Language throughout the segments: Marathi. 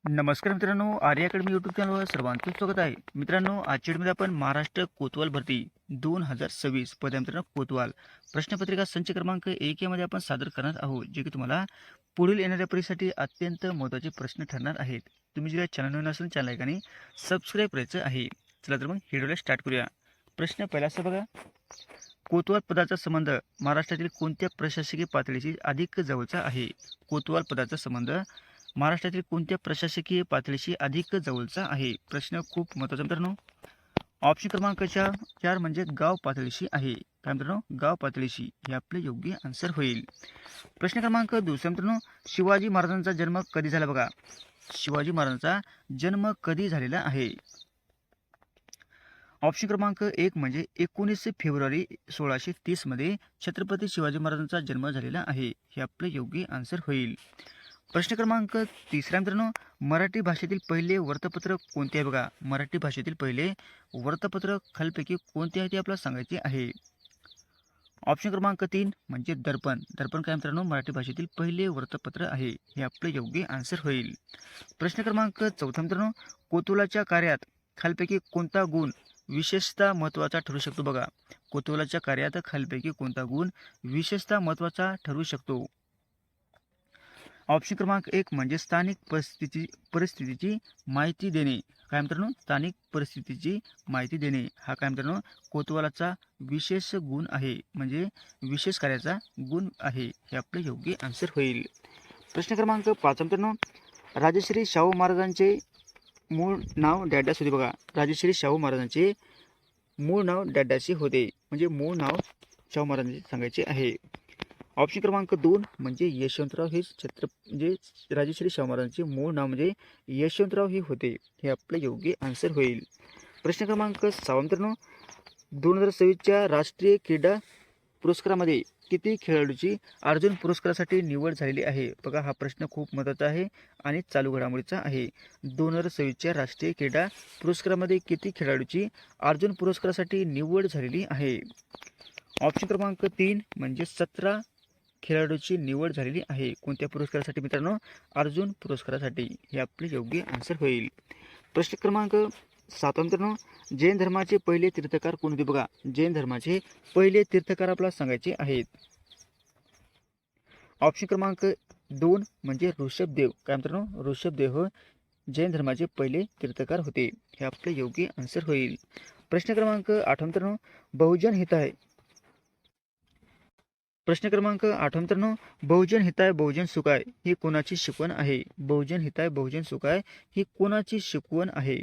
नमस्कार मित्रांनो, आर्य अकॅडमी यूट्यूब चॅनलवर सर्वांचं स्वागत आहे. मित्रांनो, आजच्या व्हिडिओमध्ये आपण महाराष्ट्र कोतवाल भरती 2026 पदे मित्रांनो कोतवाल प्रश्नपत्रिका संच क्रमांक 1 यामध्ये आपण सादर करणार आहोत, जे की तुम्हाला पुढील येणाऱ्या परीक्षेसाठी अत्यंत महत्त्वाचे प्रश्न ठरणार आहेत. तुम्ही जर चॅनल नवीन असेल चॅनल ऐकाने सबस्क्राईब करायचं आहे. चला तर मग व्हिडिओला स्टार्ट करूया. प्रश्न पहिला असा बघा, कोतवाल पदाचा संबंध महाराष्ट्रातील कोणत्या प्रशासकीय पातळीशी अधिक जवळचा आहे? कोतवाल पदाचा संबंध महाराष्ट्रातील कोणत्या प्रशासकीय पातळीशी अधिक जवळचा आहे? प्रश्न खूप महत्त्वाचा मित्रांनो. ऑप्शन क्रमांक 4 म्हणजे गाव पातळीशी आहे. काय मित्रांनो? गाव पातळीशी हे आपले योग्य आन्सर होईल. प्रश्न क्रमांक 2 मित्रांनो, शिवाजी महाराजांचा जन्म कधी झाला बघा. शिवाजी महाराजांचा जन्म कधी झालेला आहे? ऑप्शन क्रमांक 1 म्हणजे 19 फेब्रुवारी 1630 मध्ये छत्रपती शिवाजी महाराजांचा जन्म झालेला आहे. हे आपले योग्य आन्सर होईल. प्रश्न क्रमांक 3 मित्रांनो, मराठी भाषेतील पहिले वृत्तपत्र कोणते आहे बघा. मराठी भाषेतील पहिले वृत्तपत्र खालीलपैकी कोणते आहे ते आपल्याला सांगायचे आहे. ऑप्शन क्रमांक 3 म्हणजे दर्पण. दर्पण काय मित्रांनो? मराठी भाषेतील पहिले वृत्तपत्र आहे. हे आपले योग्य आन्सर होईल. प्रश्न क्रमांक 4 मित्रांनो, कोतवालाच्या कार्यात खालीलपैकी कोणता गुण विशेषतः महत्त्वाचा ठरू शकतो बघा. कोतवालाच्या कार्यात खालीलपैकी कोणता गुण विशेषतः महत्त्वाचा ठरू शकतो? ऑप्शन क्रमांक 1 म्हणजे स्थानिक परिस्थितीची माहिती देणे. काय मित्रांनो? स्थानिक परिस्थितीची माहिती देणे हा काय मित्रांनो कोतवालाचा विशेष गुण आहे, म्हणजे विशेष कार्याचा गुण आहे. हे आपले योग्य आन्सर होईल. प्रश्न क्रमांक 5 मित्रांनो, राजश्री शाहू महाराजांचे मूळ नाव डॅडॅश होते बघा. राजश्री शाहू महाराजांचे मूळ नाव डॅडॅशी होते, म्हणजे मूळ नाव शाहू महाराजांचे सांगायचे आहे. ऑप्शन क्रमांक 2 म्हणजे यशवंतराव हे म्हणजे राजश्री शाहू महाराजांचे मूळ नाव म्हणजे यशवंतराव हे होते. हे आपले योग्य आन्सर होईल. प्रश्न क्रमांक 6 मित्रांनो, 2026च्या राष्ट्रीय क्रीडा पुरस्कारामध्ये किती खेळाडूची अर्जुन पुरस्कारासाठी निवड झालेली आहे? बघा, हा प्रश्न खूप महत्त्वाचा आहे आणि चालू घडामोडीचा आहे. 2026च्या राष्ट्रीय क्रीडा पुरस्कारामध्ये किती खेळाडूची अर्जुन पुरस्कारासाठी निवड झालेली आहे? ऑप्शन क्रमांक 3 म्हणजे 17 खेळाडूची निवड झालेली आहे. कोणत्या पुरस्कारासाठी मित्रांनो? अर्जुन पुरस्कारासाठी. हे आपले योग्य आन्सर होईल. प्रश्न क्रमांक 7 मित्रांनो, जैन धर्माचे पहिले तीर्थकार कोण होते बघा. जैन धर्माचे पहिले तीर्थकार आपल्याला सांगायचे आहेत. ऑप्शन क्रमांक 2 म्हणजे ऋषभदेव. काय मित्रांनो? ऋषभदेव जैन धर्माचे पहिले तीर्थकार होते. हे आपले योग्य आन्सर होईल. प्रश्न क्रमांक 8 मित्रांनो, बहुजन हिताय. प्रश्न क्रमांक 8 मित्रांनो, बहुजन हिताय बहुजन सुखाय ही कोणाची शिकवण आहे? बहुजन हिताय बहुजन सुखाय ही कोणाची शिकवण आहे?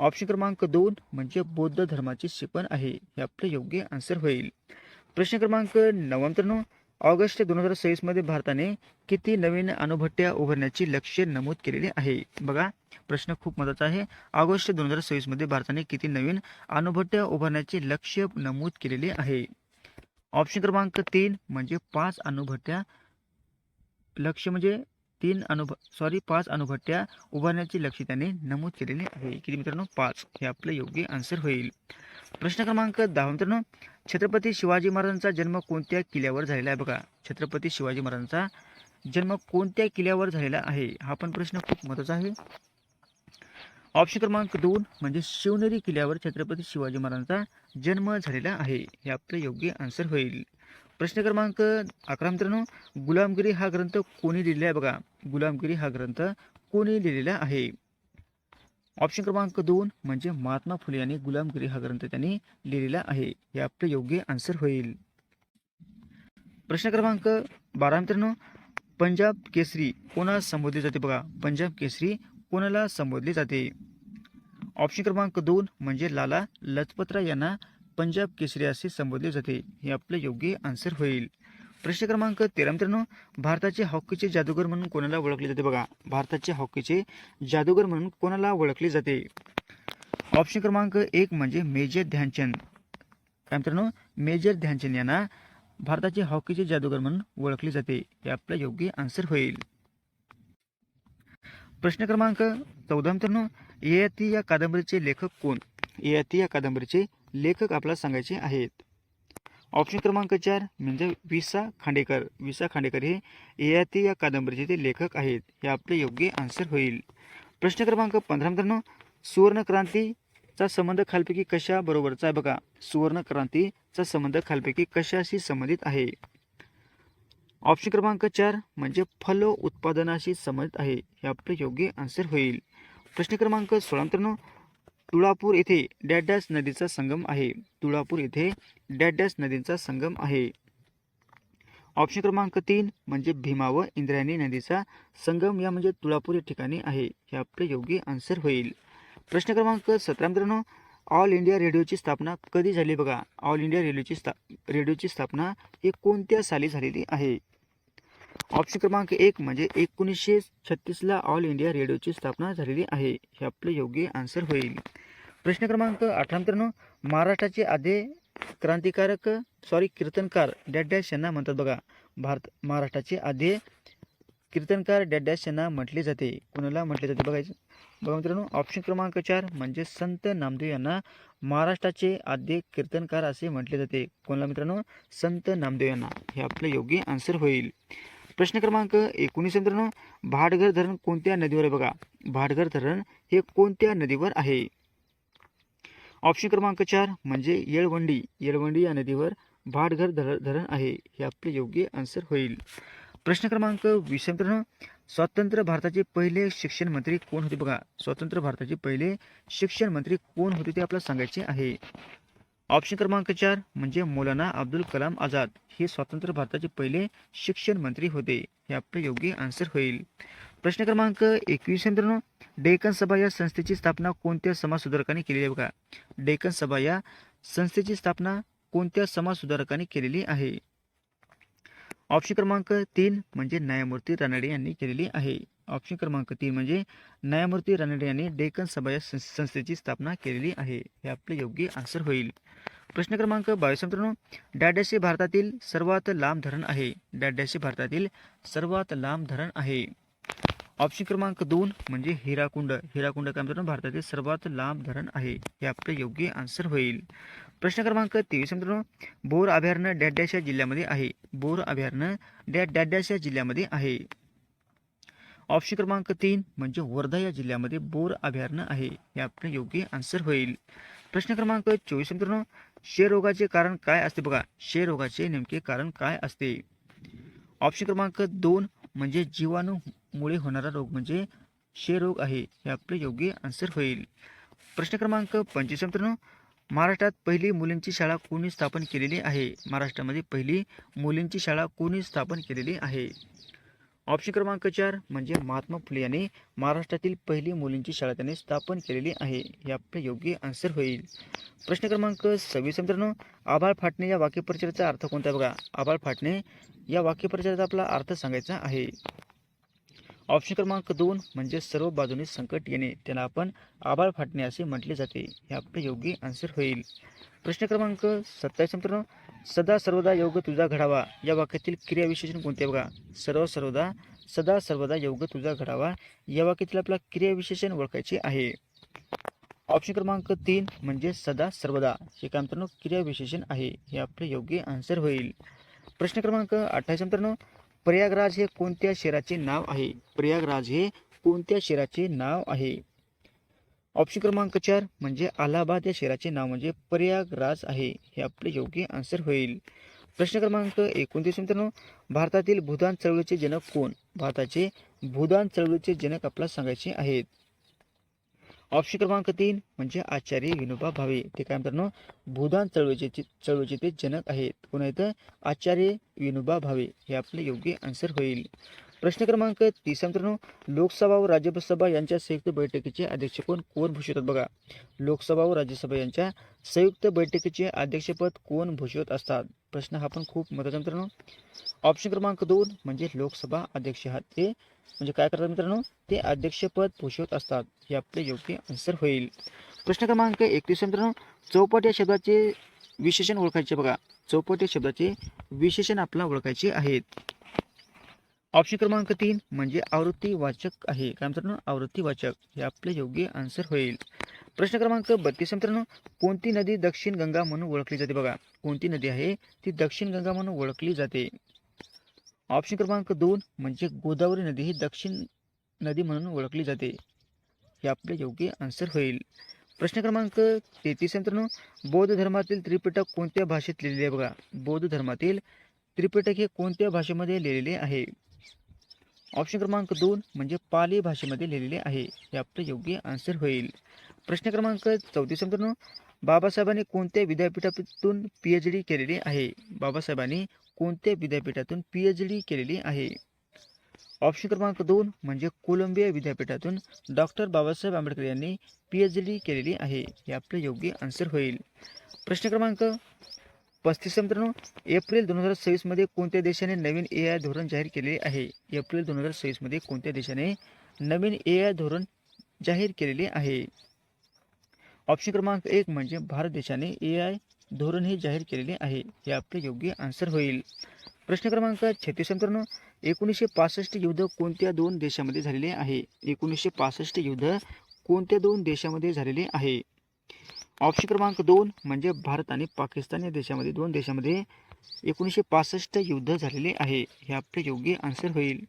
ऑप्शन क्रमांक 2 म्हणजे बौद्ध धर्माची शिकवण आहे. हे आपले योग्य आन्सर होईल. प्रश्न क्रमांक 9 मित्रांनो, ऑगस्ट 2026 मध्ये भारताने किती नवीन अणुभट्ट्या उभारण्याची लक्ष्य नमूद केलेले आहे? बघा, प्रश्न खूप महत्त्वाचा आहे. ऑगस्ट 2026 मध्ये भारताने किती नवीन अणुभट्ट्या उभारण्याचे लक्ष्य नमूद केलेले आहे? ऑप्शन क्रमांक 3 म्हणजे 5 अणुभट्ट्या. लक्ष्य म्हणजे 5 अणुभट्ट्या उभारण्याचे लक्ष्य त्याने नमूद केलेले आहे. किती मित्रांनो? 5. हे आपले योग्य आन्सर होईल. प्रश्न क्रमांक 10 मित्रांनो, छत्रपती शिवाजी महाराजांचा जन्म कोणत्या किल्ल्यावर झालेला आहे? बघा, छत्रपती शिवाजी महाराजांचा जन्म कोणत्या किल्ल्यावर झालेला आहे? हा पण प्रश्न खूप महत्त्वाचा आहे. ऑप्शन क्रमांक 2 म्हणजे शिवनेरी किल्ल्यावर छत्रपती शिवाजी महाराजांचा जन्म झालेला आहे. हे आपले योग्य आन्सर होईल. प्रश्न क्रमांक 11 मित्रांनो, गुलामगिरी हा ग्रंथ कोणी लिहिलेला आहे? बघा, गुलामगिरी हा ग्रंथ कोणी लिहिलेला आहे? ऑप्शन क्रमांक 2 म्हणजे महात्मा फुले यांनी गुलामगिरी हा ग्रंथ त्यांनी लिहिलेला आहे. हे आपले योग्य आन्सर होईल. प्रश्न क्रमांक 12 मित्रांनो, पंजाब केसरी कोणाला संबोधले जाते? बघा, पंजाब केसरी कोणाला संबोधले जाते? ऑप्शन क्रमांक 2 म्हणजे लाला लजपतराय यांना पंजाब केसरी असे संबोधले जाते. हे आपले योग्य आन्सर होईल. प्रश्न क्रमांक 13 मित्रांनो, भारताचे हॉकीचे जादूगर म्हणून कोणाला ओळखले जाते? बघा, भारताचे हॉकीचे जादूगर म्हणून कोणाला ओळखले जाते? ऑप्शन क्रमांक 1 म्हणजे मेजर ध्यानचंद. काय मित्रांनो? मेजर ध्यानचंद यांना भारताचे हॉकीचे जादूगर म्हणून ओळखले जाते. हे आपलं योग्य आन्सर होईल. प्रश्न क्रमांक 14 मित्रांनो, ययाती या कादंबरीचे लेखक कोण? ययाती या कादंबरीचे लेखक आपल्याला सांगायचे आहेत. ऑप्शन क्रमांक 4 म्हणजे विसा खांडेकर. विसा खांडेकर हे ययाती या कादंबरीचे ते लेखक आहेत. हे आपले योग्य आन्सर होईल. प्रश्न क्रमांक 15 मित्रांनो, सुवर्णक्रांतीचा संबंध खालपैकी कशा बरोबरचा आहे बघा. सुवर्णक्रांतीचा संबंध खालपैकी कशाशी संबंधित आहे. ऑप्शन क्रमांक 4 म्हणजे फल उत्पादनाशी संबंधित आहे. हे आपले योग्य आन्सर होईल. प्रश्न क्रमांक 16 मित्रांनो, तुळापूर येथे डॅश डॅश नदीचा संगम आहे. तुळापूर येथे डॅश डॅश नदीचा संगम आहे. ऑप्शन क्रमांक 3 म्हणजे भीमा व इंद्रायणी नदीचा संगम या म्हणजे तुळापूर या ठिकाणी आहे. हे आपले योग्य आन्सर होईल. प्रश्न क्रमांक 17 मित्रांनो, ऑल इंडिया रेडिओची स्थापना कधी झाली बघा. ऑल इंडिया रेडिओची स्थापना ही कोणत्या साली झालेली आहे. ऑप्शन क्रमांक 1 म्हणजे 1936ला ऑल इंडिया रेडिओची स्थापना झालेली आहे. हे आपले योग्य आन्सर होईल. प्रश्न क्रमांक 18 मित्रांनो, महाराष्ट्राचे आद्य कीर्तनकार डॅश डॅश यांना म्हणतात बघा. महाराष्ट्राचे आद्य कीर्तनकार डॅश डॅश यांना म्हटले जाते. कोणाला म्हटले जाते बघायचं बघा मित्रांनो. ऑप्शन क्रमांक 4 म्हणजे संत नामदेव यांना महाराष्ट्राचे आद्य कीर्तनकार असे म्हटले जाते. कोणाला मित्रांनो, संत नामदेव यांना. हे आपले योग्य आन्सर होईल. प्रश्न क्रमांक 19 मित्रांनो, भाटघर धरण कोणत्या नदीवर आहे बघा. भाटघर धरण हे कोणत्या नदीवर आहे. ऑप्शन क्रमांक 4 म्हणजे येळवंडी या नदीवर भाटघर धरण आहे. हे आपले योग्य आन्सर होईल. प्रश्न क्रमांक 20 मित्रांनो, स्वतंत्र भारताचे पहिले शिक्षण मंत्री कोण होते बघा. स्वतंत्र भारताचे पहिले शिक्षण मंत्री कोण होते ते आपल्याला सांगायचे आहे. ऑप्शन क्रमांक 4 म्हणजे मौलाना अब्दुल कलाम आझाद हे स्वतंत्र भारताचे पहिले शिक्षण मंत्री होते. हे आपले योग्य आन्सर होईल. प्रश्न क्रमांक 21 मित्रांनो, डेक्कन सभा या संस्थेची स्थापना कोणत्या समाजसुधारकांनी केलेली आहे बघा. डेक्कन सभा या संस्थेची स्थापना कोणत्या समाजसुधारकांनी केलेली आहे. ऑप्शन क्रमांक 3 म्हणजे न्यायमूर्ती रानडे यांनी केलेली आहे. ऑप्शन क्रमांक 3 म्हणजे न्यायमूर्ती रानडे यांनी डेक्कन सभा या संस्थेची स्थापना केलेली आहे. हे आपले योग्य आन्सर होईल. प्रश्न क्रमांक 22 मित्रांनो, डॅश डॅश हे भारतातील सर्वात लांब धरण आहे. डॅश डॅश हे भारतातील सर्वात लांब धरण आहे. ऑप्शन क्रमांक 2 म्हणजे हिराकुंड काय मित्रांनो भारतातील सर्वात लांब धरण आहे. हे आपले योग्य आन्सर होईल. प्रश्न क्रमांक 23 मित्रांनो, बोर अभयारण्य डॅश डॅश या जिल्ह्यामध्ये आहे. बोर अभयारण्य डॅश डॅश या जिल्ह्यामध्ये आहे. ऑप्शन क्रमांक 3 म्हणजे वर्धा या जिल्ह्यामध्ये बोर अभयारण्य आहे. हे आपले योग्य आन्सर होईल. प्रश्न क्रमांक 24 मित्रांनो, क्षयरोगाचे कारण काय असते बघा. क्षयरोगाचे नेमके कारण काय असते. ऑप्शन क्रमांक 2 म्हणजे जीवाणूमुळे होणारा रोग म्हणजे क्षयरोग आहे. हे आपले योग्य आन्सर होईल. प्रश्न क्रमांक 25 मित्रांनो, महाराष्ट्रात पहिली मुलींची शाळा कोणी स्थापन केलेली आहे. महाराष्ट्रामध्ये पहिली मुलींची शाळा कोणी स्थापन केलेली आहे. ऑप्शन क्रमांक 4 म्हणजे महात्मा फुले यांनी महाराष्ट्रातील पहिली मुलींची शाळा त्यांनी स्थापन केलेली आहे. हे आपले योग्य आन्सर होईल. प्रश्न क्रमांक 26 मित्रांनो, आभाळ फाटणे या वाक्यप्रचाराचा अर्थ कोणता आहे बघा. आभाळ फाटणे या वाक्यप्रचाराचा आपला अर्थ सांगायचा आहे. ऑप्शन क्रमांक 2 म्हणजे सर्व बाजूने संकट येणे त्याला आपण आभाळ फाटणे असे म्हटले जाते. हे आपले योग्य आन्सर होईल. प्रश्न क्रमांक 27 मित्रांनो, सदा सर्वदा योग तुझा घडावा या वाक्यातील क्रियाविशेषण कोणते बघा. सदा सर्वदा योग तुझा घडावा या वाक्यातील आपला क्रियाविशेषण ओळखायचे आहे. ऑप्शन क्रमांक 3 म्हणजे सदा सर्वदा हे काय मित्रांनो क्रियाविशेषण आहे. हे आपले योग्य आन्सर होईल. प्रश्न क्रमांक 28 मित्रांनो, प्रयागराज हे कोणत्या शहराचे नाव आहे. प्रयागराज हे कोणत्या शहराचे नाव आहे. ऑप्शन क्रमांक 4 म्हणजे अलाहाबाद या शहराचे नाव म्हणजे प्रयागराज आहे. हे आपले योग्य आन्सर होईल. प्रश्न क्रमांक 29 मित्रांनो, भारतातील भूदान चळवळीचे जनक कोण. भारताचे भूदान चळवळीचे जनक आपल्याला सांगायचे आहेत. ऑप्शन क्रमांक 3 म्हणजे आचार्य विनोबा भावे ते काय मित्रांनो भूदान चळवळीचे ते जनक आहेत. कोण आहेत. आचार्य विनोबा भावे हे आपले योग्य आन्सर होईल. प्रश्न क्रमांक 30 मित्रांनो, लोकसभा व राज्यसभा यांच्या संयुक्त बैठकीचे अध्यक्षपद कोण भूषवतात बघा. लोकसभा व राज्यसभा यांच्या संयुक्त बैठकीचे अध्यक्षपद कोण भूषवत असतात. प्रश्न हा पण खूप महत्त्वाचा मित्रांनो. ऑप्शन क्रमांक 2 म्हणजे लोकसभा अध्यक्ष ते म्हणजे काय करतात मित्रांनो ते अध्यक्षपद भूषवत असतात. हे आपले योग्य आन्सर होईल. प्रश्न क्रमांक 31 मित्रांनो, चौपट या शब्दाचे विशेषण ओळखायचे बघा. चौपट या शब्दाचे विशेषण आपल्याला ओळखायचे आहेत. ऑप्शन क्रमांक 3 म्हणजे आवृत्ती वाचक आहे. काय मित्रांनो आवृत्ती वाचक हे आपले योग्य आन्सर होईल. प्रश्न क्रमांक 32 मित्रांनो, कोणती नदी दक्षिण गंगा म्हणून ओळखली जाते? बघा, कोणती नदी आहे ती दक्षिण गंगा म्हणून ओळखली जाते? ऑप्शन क्रमांक 2 म्हणजे गोदावरी नदी ही दक्षिण नदी म्हणून ओळखली जाते. हे आपले योग्य आन्सर होईल. प्रश्न क्रमांक 33 मित्रांनो, बौद्ध धर्मातील त्रिपिटक कोणत्या भाषेत लिहिलेले आहे? बघा, बौद्ध धर्मातील त्रिपिटक हे कोणत्या भाषेमध्ये लिहिलेले आहे? ऑप्शन क्रमांक 2 म्हणजे पाली भाषेमध्ये लिहिलेले आहे. हे आपलं योग्य आन्सर होईल. प्रश्न क्रमांक 34 मित्रांनो, बाबासाहेबांनी कोणत्या विद्यापीठातून PhD केलेली आहे? बाबासाहेबांनी कोणत्या विद्यापीठातून PhD केलेली आहे? ऑप्शन क्रमांक 2 म्हणजे कोलंबिया विद्यापीठातून डॉक्टर बाबासाहेब आंबेडकर यांनी PhD केलेली आहे. हे आपलं योग्य आन्सर होईल. प्रश्न क्रमांक 35 मित्रांनो, एप्रिल 2026 मध्ये कोणत्या देशाने नवीन AI धोरण जाहीर केले आहे? एप्रिल 2026 मध्ये कोणत्या देशाने नवीन AI धोरण जाहीर केलेले आहे? ऑप्शन क्रमांक 1 म्हणजे भारत देशाने AI धोरण हे जाहीर केलेले आहे. हे आपले योग्य आन्सर होईल. प्रश्न क्रमांक 36 मित्रांनो, 1965 युद्ध कोणत्या दोन देशामध्ये झालेले आहे? 1965 युद्ध कोणत्या दोन देशामध्ये झालेले आहे? ऑप्शन क्रमांक 2 म्हणजे भारत आणि पाकिस्तान या देशामध्ये, दोन देशामध्ये 1965 युद्ध झालेले आहे. हे आपले योग्य आन्सर होईल.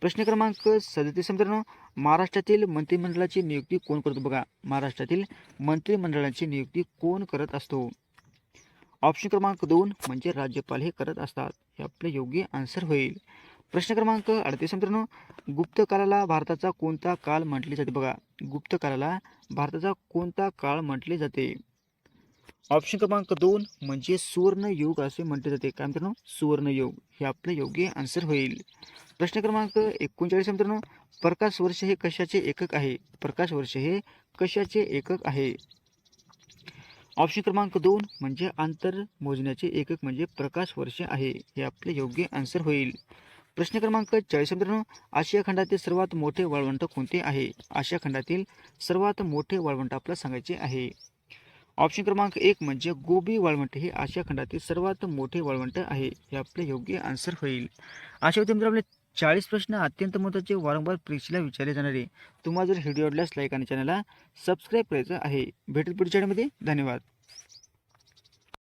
प्रश्न क्रमांक 37 मित्रांनो, महाराष्ट्रातील मंत्रिमंडळाची नियुक्ती कोण करतो? बघा, महाराष्ट्रातील मंत्रिमंडळाची नियुक्ती कोण करत असतो? ऑप्शन क्रमांक 2 म्हणजे राज्यपाल हे करत असतात. हे आपले योग्य आन्सर होईल. प्रश्न क्रमांक 38 मित्रांनो, गुप्त काळाला भारताचा कोणता काळ म्हटले जाते? बघा, गुप्त काळाला भारताचा कोणता काळ म्हटले जाते? ऑप्शन क्रमांक 2 म्हणजे सुवर्ण युग असे म्हटले जाते. काय मित्रांनो? सुवर्ण युग. हे आपले योग्य आन्सर होईल. प्रश्न क्रमांक 39 मित्रांनो, प्रकाश वर्ष हे कशाचे एकक आहे? प्रकाश वर्ष हे कशाचे एकक आहे? ऑप्शन क्रमांक 2 म्हणजे अंतर मोजण्याचे एकक म्हणजे प्रकाश वर्ष आहे. हे आपले योग्य आन्सर होईल. प्रश्न क्रमांक 40 मित्रांनो, आशिया खंडातील सर्वात मोठे वाळवंट कोणते आहे? आशिया खंडातील सर्वात मोठे वाळवंट आपल्याला सांगायचे आहे. ऑप्शन क्रमांक 1 म्हणजे गोबी वाळवंट हे आशिया खंडातील सर्वात मोठे वाळवंट आहे. हे आपले योग्य आन्सर होईल. अशा होते मित्रांनो, 40 प्रश्न अत्यंत महत्त्वाचे वारंवार परीक्षेला विचारले जाणारे. तुम्हाला जर व्हिडिओ आवडल्यास लाईक आणि चॅनलला सबस्क्राईब करायचं आहे. भेटेल पुढच्या व्हिडिओमध्ये. धन्यवाद.